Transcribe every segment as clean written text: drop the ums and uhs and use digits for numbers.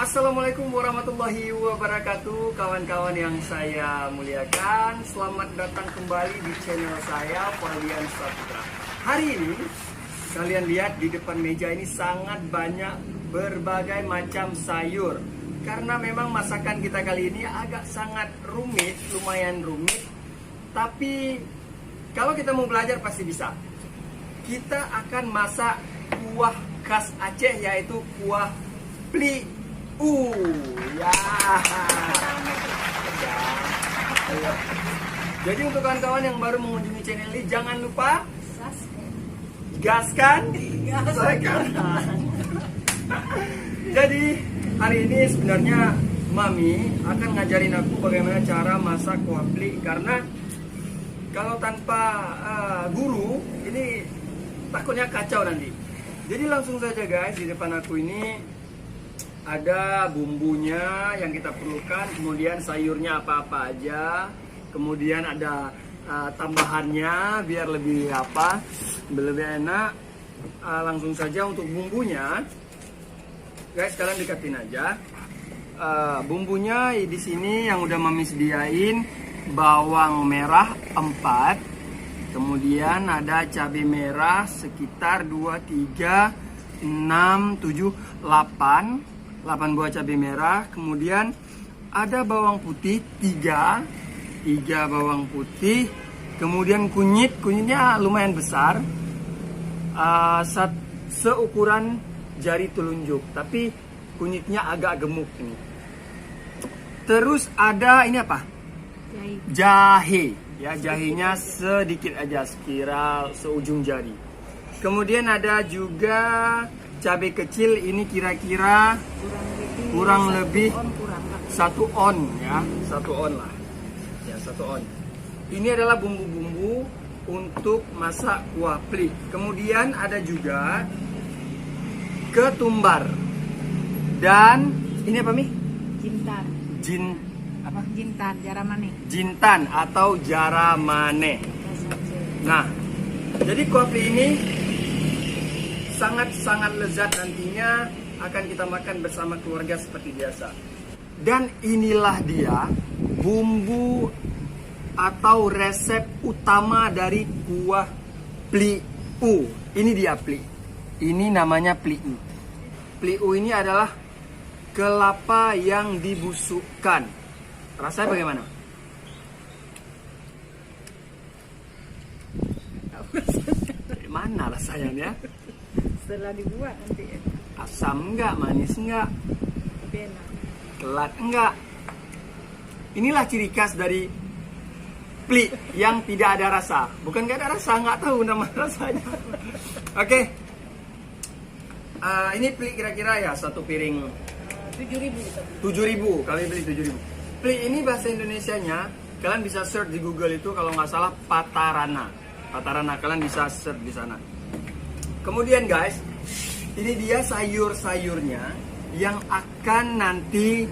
Assalamualaikum warahmatullahi wabarakatuh, kawan-kawan yang saya muliakan. Selamat datang kembali di channel saya, Faldian Saputra. Hari ini kalian lihat di depan meja ini sangat banyak berbagai macam sayur. Karena memang masakan kita kali ini agak sangat rumit, lumayan rumit. Tapi kalau kita mau belajar pasti bisa. Kita akan masak kuah khas Aceh, yaitu kuah pli ya. Jadi untuk kawan-kawan yang baru mengunjungi channel ini, jangan lupa gaskan. Jadi hari ini sebenarnya Mami akan ngajarin aku bagaimana cara masak kuah pli, karena kalau tanpa guru ini takutnya kacau nanti. Jadi langsung saja guys, di depan aku ini ada bumbunya yang kita perlukan, kemudian sayurnya apa-apa aja, kemudian ada tambahannya biar lebih lebih enak. Langsung saja untuk bumbunya, guys, kalian dekatin aja. Bumbunya di sini yang udah Mami sediain, bawang merah 4, kemudian ada cabai merah sekitar 2, 3, 6, 7, 8 buah cabai merah, kemudian ada bawang putih 3 bawang putih, kemudian kunyitnya lumayan besar, seukuran jari telunjuk, tapi kunyitnya agak gemuk ini. Terus ada ini apa? Jahe, ya, jahenya sedikit aja, sekira seujung jari. Kemudian ada juga cabai kecil, ini kira-kira kurang lebih 1 on ya, 1 on lah ya, 1 on. Ini adalah bumbu-bumbu untuk masak kuah pli. Kemudian ada juga ketumbar dan ini apa Mi? Jintan atau jaramane. Nah, jadi kuah pli ini sangat-sangat lezat, nantinya akan kita makan bersama keluarga seperti biasa. Dan inilah dia bumbu atau resep utama dari kuah pliu. Ini dia pli. Ini namanya pliu. Pliu ini adalah kelapa yang dibusukkan. Rasanya bagaimana? Mana rasanya? Setelah dibuat nanti ya. Asam enggak, manis enggak, Enak. telat enggak. Inilah ciri khas dari pli yang tidak ada rasa. Bukan nggak ada rasa, nggak tahu nama rasanya. Oke. Ini pli kira-kira ya 1 piring 7.000, kami beli 7.000. Pli ini bahasa Indonesianya kalian bisa search di Google, itu kalau nggak salah patarana, kalian bisa search di sana. Kemudian guys, ini dia sayur-sayurnya yang akan nanti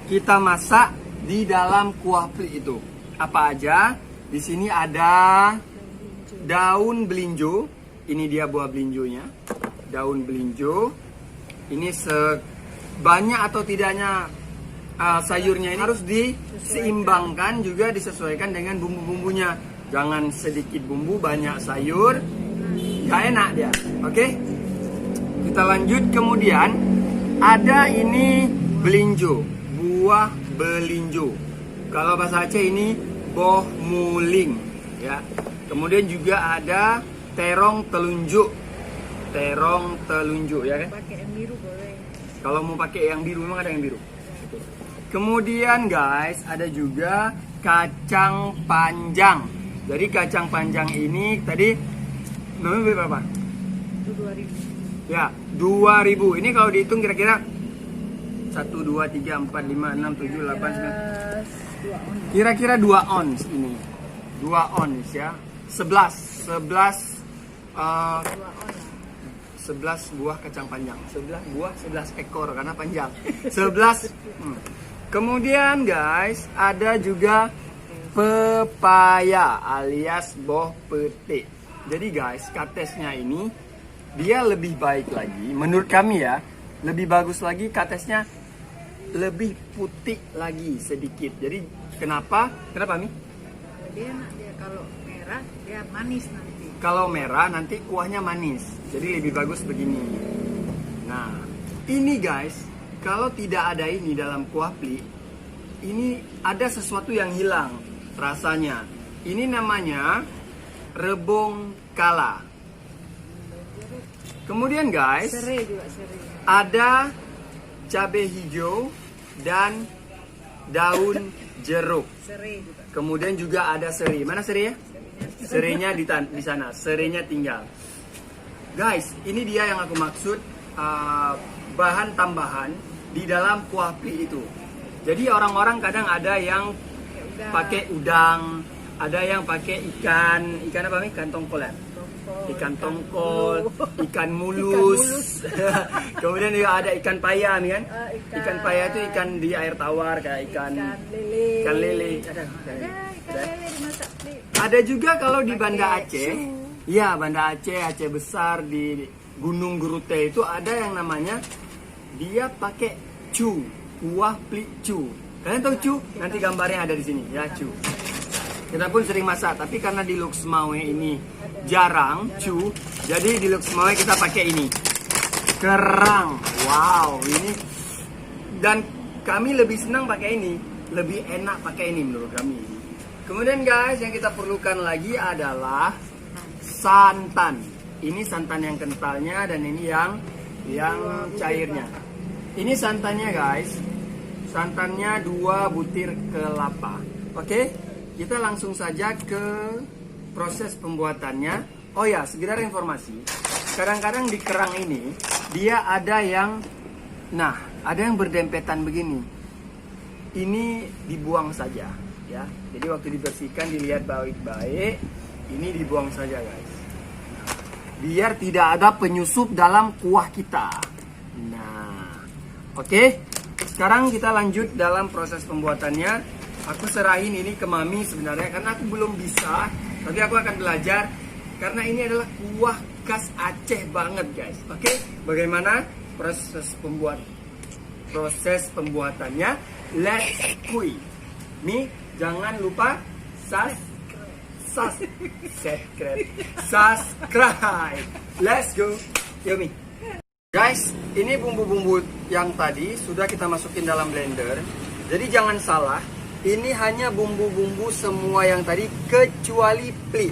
kita masak di dalam kuah pli itu. Apa aja? Di sini ada daun belinjo. Ini dia buah belinjonya. Daun belinjo. Ini sebanyak atau tidaknya sayurnya ini harus diseimbangkan, juga disesuaikan dengan bumbu-bumbunya. Jangan sedikit bumbu, banyak sayur, gak enak dia. Oke, kita lanjut. Kemudian ada ini belinjo, buah belinjo. Kalau bahasa Aceh ini boh muling ya. Kemudian juga ada terong telunjuk ya kan. Pakai yang biru boleh. Kalau mau pakai yang biru, memang ada yang biru. Kemudian guys, ada juga kacang panjang. Jadi kacang panjang ini tadi namanya berapa? 2.000. Ya, 2.000. Ini kalau dihitung kira-kira 1, 2, 3, 4, 5, 6, 7, 8, 9. Kira-kira 2 ons ini. 2 ons ya. 11 buah kacang panjang. 11 buah, 11 ekor karena panjang. 11. Kemudian guys, ada juga pepaya alias boh petik. Jadi guys, katesnya ini dia lebih baik lagi menurut kami ya, lebih bagus lagi katesnya lebih putih lagi sedikit. Jadi kenapa? Kenapa Mi? Dia enak dia kalau merah dia manis nanti. Kalau merah nanti kuahnya manis. Jadi lebih bagus begini. Nah, ini guys, kalau tidak ada ini dalam kuah pli, ini ada sesuatu yang hilang rasanya. Ini namanya rebung kala. Kemudian guys, Serai juga serai. ada cabai hijau dan daun jeruk. Serai juga. Kemudian juga ada seri. Mana seri ya? Serinya di sana. Serinya tinggal. Guys, ini dia yang aku maksud, bahan tambahan di dalam kuah pli itu. Jadi orang-orang kadang ada yang Udah. pakai udang, ada yang pakai ikan apa nih? Ikan tongkol ya? Ikan tongkol, ikan mulus. Kemudian juga ada ikan paya nih kan? Ikan paya itu ikan di air tawar kayak ikan lele. ikan lele. Ada. Ikan lele dimasak pli. Ada juga kalau di Pakai Banda Aceh. cu. Iya, Banda Aceh, Aceh besar di Gunung Gurute itu ada yang namanya dia pakai cu, kuah pli cu. Kalian tahu cu? Nanti gambarnya ada di sini ya, cu. Kita pun sering masak, tapi karena di Luxmawe ini jarang cu, jadi di Luxmawe kita pakai ini. Kerang. Wow, ini dan kami lebih senang pakai ini, lebih enak pakai ini menurut kami. Kemudian guys, yang kita perlukan lagi adalah santan. Ini santan yang kentalnya dan ini yang cairnya. Ini santannya guys. Santannya 2 butir kelapa. Oke, kita langsung saja ke proses pembuatannya. Oh ya, sekedar informasi. Kadang-kadang di kerang ini dia ada yang ada yang berdempetan begini. Ini dibuang saja ya. Jadi waktu dibersihkan dilihat baik-baik, ini dibuang saja guys. Biar tidak ada penyusup dalam kuah kita. Nah, oke. Sekarang kita lanjut dalam proses pembuatannya. Aku serahin ini ke Mami sebenarnya karena aku belum bisa, tapi aku akan belajar karena ini adalah kuah khas Aceh banget guys. Oke, bagaimana proses pembuatannya? Let's kui. Mi, jangan lupa subscribe. Let's go. Yo Mi. Guys, ini bumbu-bumbu yang tadi sudah kita masukin dalam blender. Jadi jangan salah, ini hanya bumbu-bumbu semua yang tadi kecuali pli.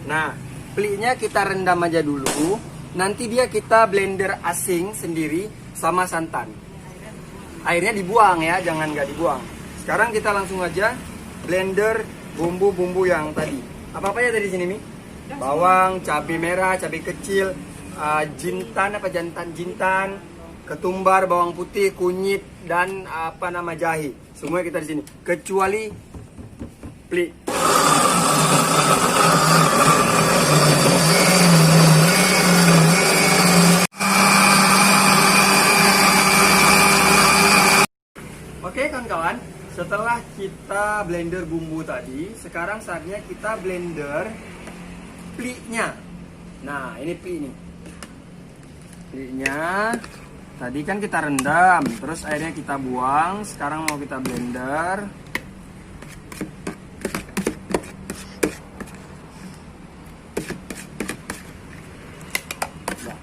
Nah, plinya kita rendam aja dulu. Nanti dia kita blender asing sendiri sama santan. Airnya dibuang ya, jangan nggak dibuang. Sekarang kita langsung aja blender bumbu-bumbu yang tadi. Apa-apa ya tadi sini Mi? Bawang, cabai merah, cabai kecil, jintan, ketumbar, bawang putih, kunyit dan jahe. Semua kita di sini kecuali pli. Oke kawan-kawan, setelah kita blender bumbu tadi, sekarang saatnya kita blender pli-nya. Nah, ini pli nih. Pli-nya tadi kan kita rendam, terus airnya kita buang. Sekarang mau kita blender. Ya.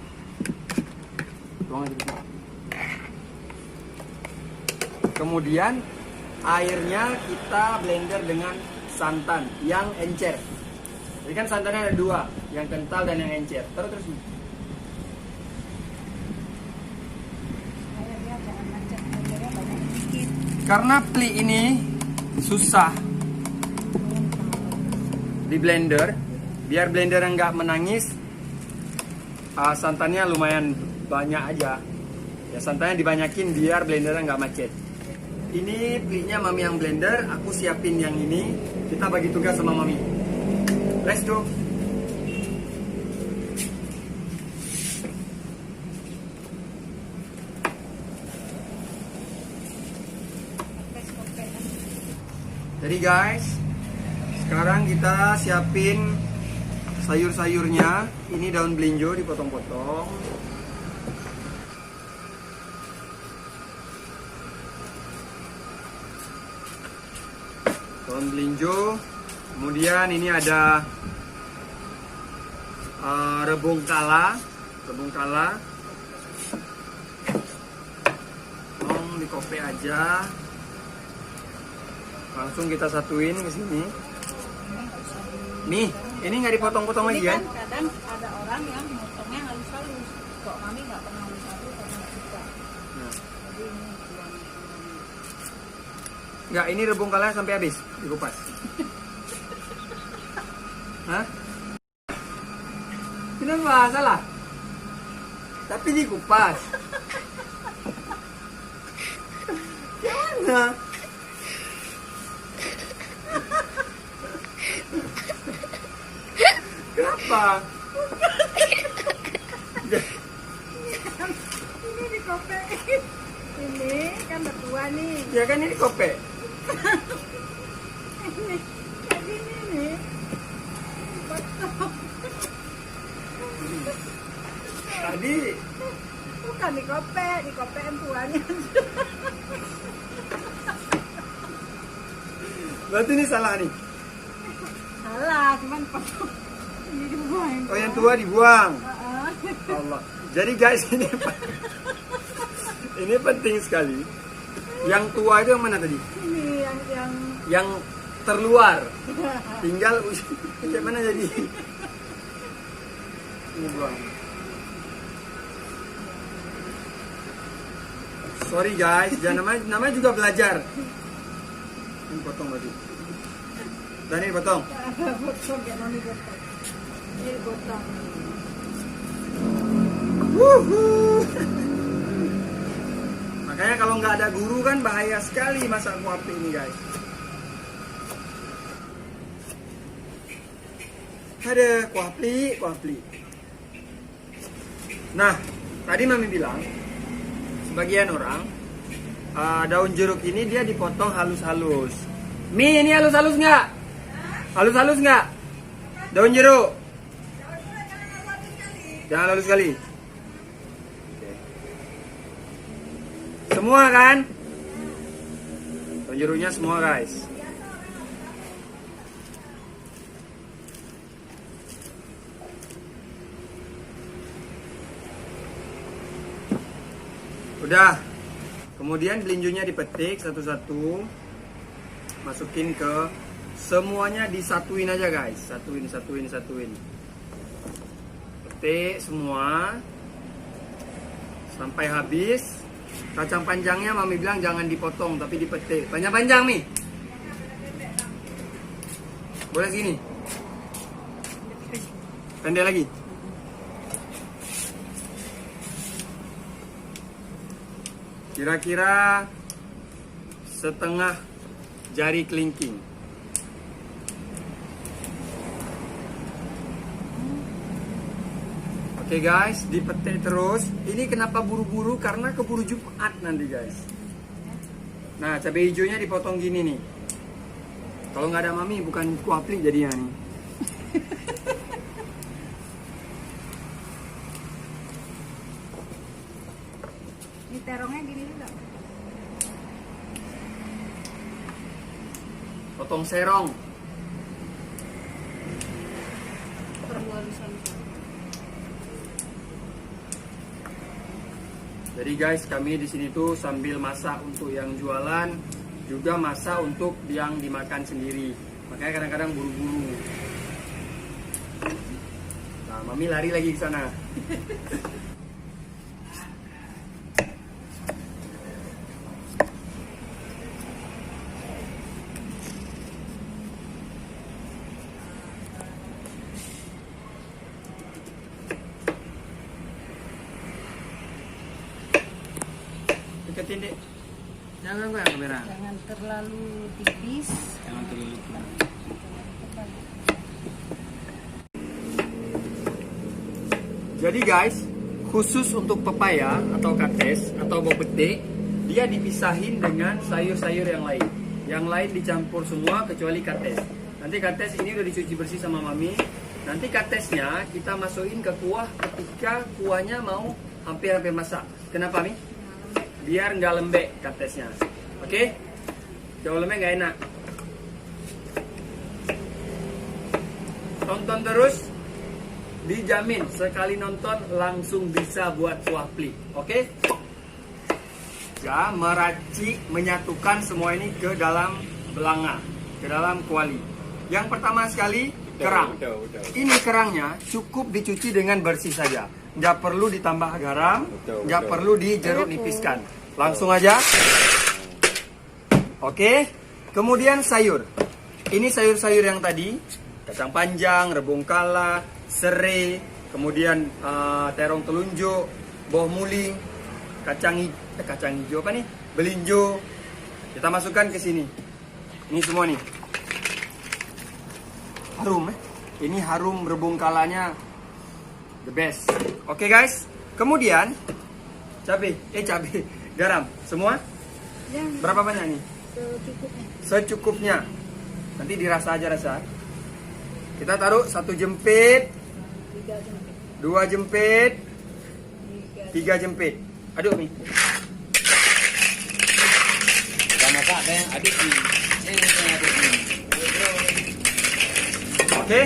Buang aja dulu. Kemudian airnya kita blender dengan santan yang encer. Jadi kan santannya ada 2, yang kental dan yang encer. Terus karena pli ini susah di blender, biar blender nggak menangis, santannya lumayan banyak aja. Ya santannya dibanyakin biar blendernya nggak macet. Ini plinya Mami yang blender, aku siapin yang ini. Kita bagi tugas sama Mami. Let's go. Jadi guys, sekarang kita siapin sayur-sayurnya. Ini daun belinjo dipotong-potong. daun melinjo. Kemudian ini ada rebung kala. Dikope aja. Langsung kita satuin ke sini. Nih, ini nggak dipotong-potong lagi kan? Kadang ada orang yang motongnya halus-halus. Kok mami nggak pernah halus-halus karena nggak suka. Nah. Jadi ini buang. Nggak, ini rebung kala sampai habis dikupas. Hah? Kenapa? Salah? Tapi dikupas. Gimana? Kenapa? Ini dikope. Ini kan berdua nih. Ya kan ini kope. Ini kayak gini nih. Potong. Tadi Bukan dikope tuanya. berarti ini salah nih. Salah, cuman potong. Ini dibuang. Oh, yang tua dibuang. Heeh. Allah. Jadi guys, ini penting sekali. Yang tua itu yang mana tadi? Ini yang Yang terluar. Tinggal bagaimana jadi? Ini buang. Sorry guys, jangan namanya juga belajar. Ini potong lagi. Dan ini potong. potong ya mami potong. Ini potong. Wuhu. Makanya kalau nggak ada guru kan bahaya sekali masak kuapi ini guys. Ada kuapi. Nah, tadi mami bilang sebagian orang daun jeruk ini dia dipotong halus-halus. Mi, ini halus-halus nggak? Halus-halus nggak? Daun jeruk. Jangan halus sekali. Semua kan? Daun jeruknya semua guys. Udah. Kemudian belinjunya dipetik satu-satu. Masukin ke semuanya, disatuin aja guys. Satuin. Petik semua sampai habis. Kacang panjangnya mami bilang jangan dipotong tapi dipetik. Panjang-panjang Mi. Boleh segini. Pendek lagi. Kira-kira setengah jari kelingking. Oke guys, dipetik terus. Ini kenapa buru-buru? Karena keburu Jumat nanti guys. Nah, cabai hijaunya dipotong gini nih. Kalau nggak ada mami, bukan kuapli jadinya nih. Ini terongnya gini juga. Potong serong. Perlu halus-halus. Jadi guys, kami di sini tuh sambil masak untuk yang jualan, juga masak untuk yang dimakan sendiri. Makanya kadang-kadang buru-buru. Nah, mami lari lagi ke sana. Deketin dek. Jangan ganggu kamera. Jangan terlalu tipis. Jangan terlalu tipis. Jadi guys, khusus untuk pepaya atau kates atau bawang pete, dia dipisahin dengan sayur-sayur yang lain. Yang lain dicampur semua kecuali kates. Nanti kates ini udah dicuci bersih sama mami. Nanti katesnya kita masukin ke kuah ketika kuahnya mau hampir-hampir masak. Kenapa Mi? Biar nggak lembek katesnya. Oke? Kalau lembek nggak enak. tonton terus, dijamin sekali nonton langsung bisa buat kuah pli. Oke? Ya, meracik, menyatukan semua ini ke dalam belanga, ke dalam kuali. Yang pertama sekali, kerang. Ini kerangnya cukup dicuci dengan bersih saja. Nggak perlu ditambah garam, nggak perlu dijeruk nipiskan. Langsung aja. Oke. Kemudian sayur. Ini sayur-sayur yang tadi, kacang panjang, rebung kala, serai, kemudian terong telunjuk, bawang muling, kacang hijau apa nih? Belinjo. Kita masukkan ke sini. Ini semua nih. Harum Ini harum rebung kalanya the best. Oke guys. Kemudian cabai, garam semua. Ya, Berapa banyak nih? secukupnya. Secukupnya. Nanti dirasa aja rasa. Kita taruh 1 jempit, 3 jempit. 2 jempit, 3 3 jempit. Aduk nih. Kita masak deh, aduk ni. Aduk ni. Oke.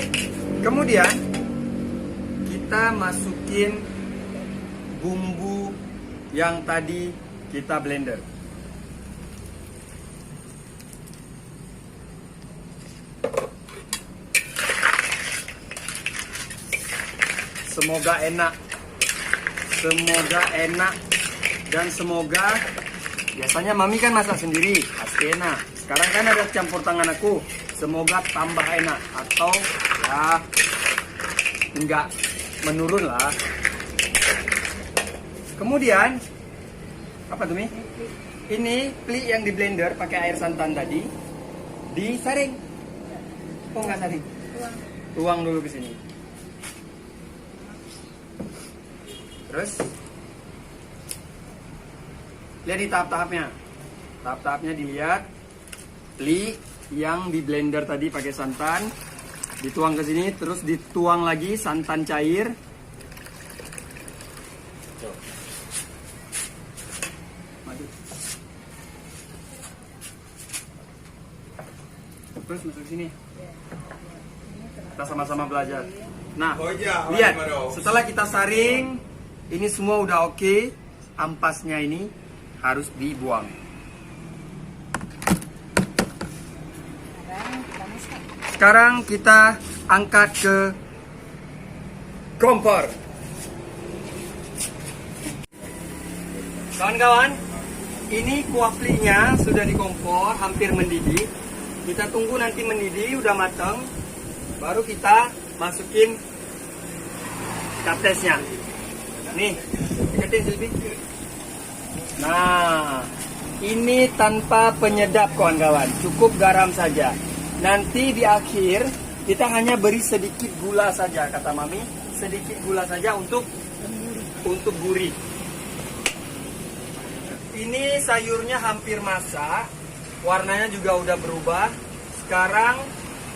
Kemudian kita masukin bumbu yang tadi kita blender. Semoga enak. Semoga enak. Dan semoga, biasanya mami kan masak sendiri, pasti enak. Sekarang kan ada campur tangan aku. Semoga tambah enak. Atau ya enggak menurun lah. Kemudian apa tuh Mi? Ini pli yang di blender pakai air santan tadi disaring. Oh nggak saring? Tuang dulu ke sini. Terus lihat di tahap-tahapnya. Tahap-tahapnya dilihat. Pli yang di blender tadi pakai santan dituang ke sini, terus dituang lagi santan cair. Madu. Terus masuk sini. Kita sama-sama belajar. Nah, lihat, setelah kita saring, ini semua udah oke. Ampasnya ini harus dibuang. Sekarang kita angkat ke kompor. Kawan-kawan, ini kuah plinya sudah di kompor, hampir mendidih. Kita tunggu nanti mendidih, udah matang. Baru kita masukin kaptesnya. Nih, deketin Silvi. Nah, ini tanpa penyedap kawan-kawan, cukup garam saja. Nanti di akhir kita hanya beri sedikit gula saja, kata Mami, sedikit gula saja untuk gurih. Ini sayurnya hampir masak, warnanya juga udah berubah. Sekarang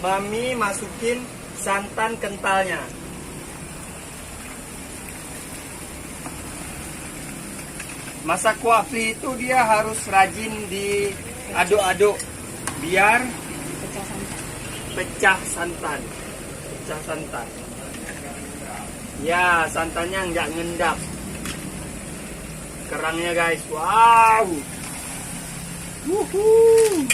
Mami masukin santan kentalnya. Masak kuah pli itu dia harus rajin diaduk-aduk biar pecah santan. Ya, santannya nggak ngendap. Kerangnya guys, wow. Wuhuu.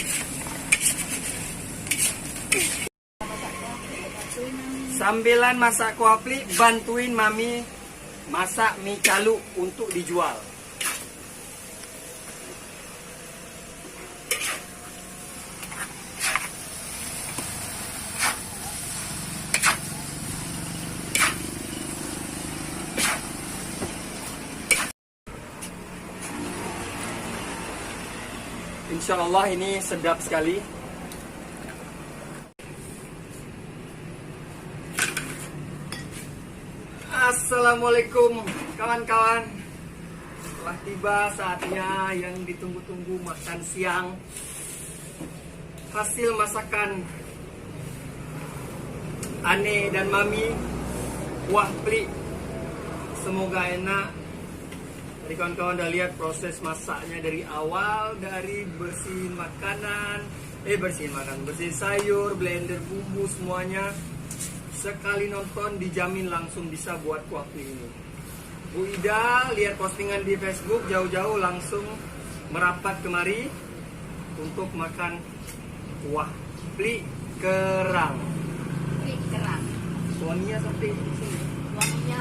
Sambilan masak kuah pli, bantuin Mami masak mie caluk untuk dijual. Insya Allah ini sedap sekali. Assalamualaikum kawan-kawan. Telah tiba saatnya yang ditunggu-tunggu, makan siang. Hasil masakan Ane dan Mami, kuah pli. Semoga enak. Tadi kawan-kawan udah lihat proses masaknya dari awal, dari bersihin bersihin sayur, blender bumbu semuanya. sekali nonton dijamin langsung bisa buat kuah pli ini. Bu Ida lihat postingan di Facebook jauh-jauh langsung merapat kemari untuk makan kuah pli kerang. Pli kerang. Wanginya sampai di sini. Wanginya.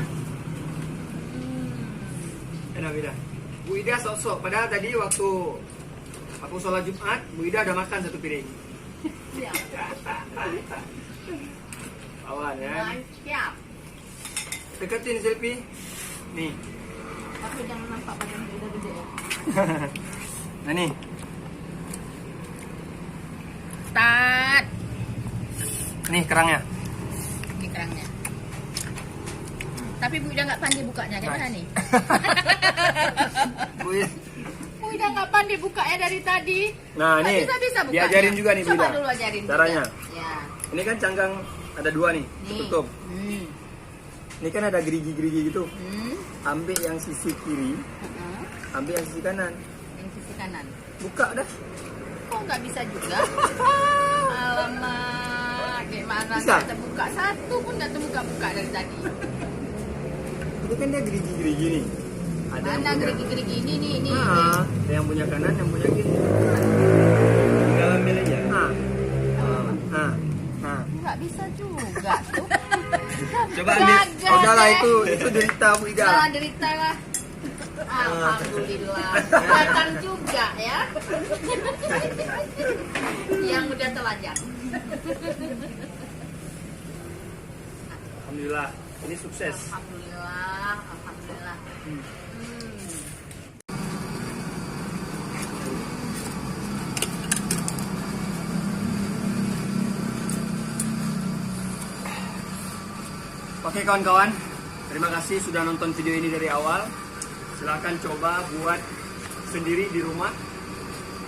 Enak beda. Bu Ida sok-sok. Padahal tadi waktu aku sholat Jumat, Bu Ida udah makan satu piring. Siap. Awan ya. Siap. Deketin Silpi. Nih. Tapi jangan nampak badan udah gede ya. Nah nih. Start. Nih kerangnya. Ini kerangnya. Tapi Bu Ida nggak pandai bukanya, gimana nih? Bu Ida. Bu Ida nggak pandai bukanya dari tadi. Nah Nggak nih. bisa bukanya. Diajarin juga nih Bu Coba Ida. dulu ajarin. Caranya. Bu Ida. Ya. Ini kan cangkang ada dua nih. Nih. Tutup. Hmm. Ini kan ada gerigi-gerigi gitu. Hmm. Ambil yang sisi kiri, ambil yang sisi kanan. Yang sisi kanan. Buka dah. Kok nggak bisa juga? Alamak, gimana Bisa? nggak terbuka? Satu pun nggak terbuka-buka dari tadi. Ini kan dia gerigi-gerigi nih. Ada yang Mana punya. gerigi-gerigi ini nih, ini. Nah, ada yang punya kanan, yang punya kiri. Tinggal ambil aja. Nah. Nah. Nah. Nggak bisa juga tuh. Coba ambil. Gagal Udahlah deh. itu derita Bu Ida. Nah, derita lah. Alhamdulillah. Datang juga ya. Yang udah telanjang. Alhamdulillah, ini sukses. Alhamdulillah, alhamdulillah. Oke kawan-kawan, terima kasih sudah nonton video ini dari awal. Silahkan coba buat sendiri di rumah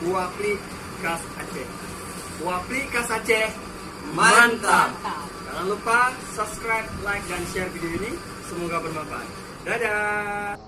kuah pli khas Aceh. Kuah pli khas Aceh mantap. Mantap. Jangan lupa subscribe, like, dan share video ini. Semoga bermanfaat. Dadah.